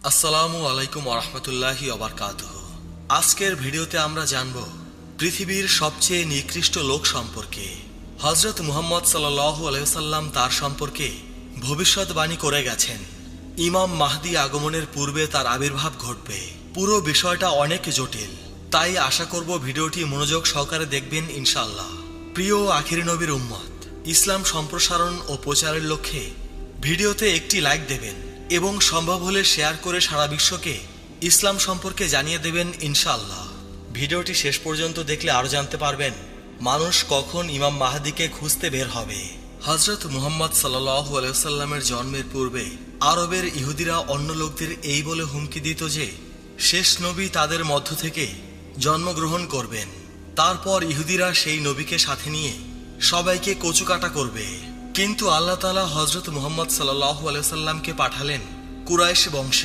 আসসালামু আলাইকুম ওরহমতুল্লাহি ওবারকাতুহ। আজকের ভিডিওতে আমরা জানব পৃথিবীর সবচেয়ে নিকৃষ্ট লোক সম্পর্কে। হযরত মুহাম্মদ সাল্লাল্লাহু আলাইহি ওয়াসাল্লাম তার সম্পর্কে ভবিষ্যৎবাণী করে গেছেন। ইমাম মাহদী আগমনের পূর্বে তার আবির্ভাব ঘটবে। পুরো বিষয়টা অনেক জটিল, তাই আশা করব ভিডিওটি মনোযোগ সহকারে দেখবেন ইনশাআল্লাহ। প্রিয় আখিরি নবীর উম্মত, ইসলাম সম্প্রসারণ ও প্রচারের লক্ষ্যে ভিডিওতে একটি লাইক দেবেন এবং সম্ভব হলে শেয়ার করে সারা বিশ্বকে ইসলাম সম্পর্কে জানিয়ে দেবেন ইনশাআল্লাহ। ভিডিওটি শেষ পর্যন্ত দেখলে আরও জানতে পারবেন মানুষ কখন ইমাম মাহদীকে খুঁজতে বের হবে। হযরত মুহাম্মদ সাল্লাল্লাহু আলাইহি ওয়াসাল্লামের জন্মের পূর্বে আরবের ইহুদিরা অন্য লোকদের এই বলে হুমকি দিত যে শেষ নবী তাদের মধ্য থেকে জন্মগ্রহণ করবেন। তারপর ইহুদিরা সেই নবীকে সাথে নিয়ে সবাইকে কচুকাটা করবে। কিন্তু আল্লাহ তাআলা হযরত মুহাম্মদ সাল্লাল্লাহু আলাইহি ওয়াসাল্লামকে পাঠালেন কুরাইশ বংশে।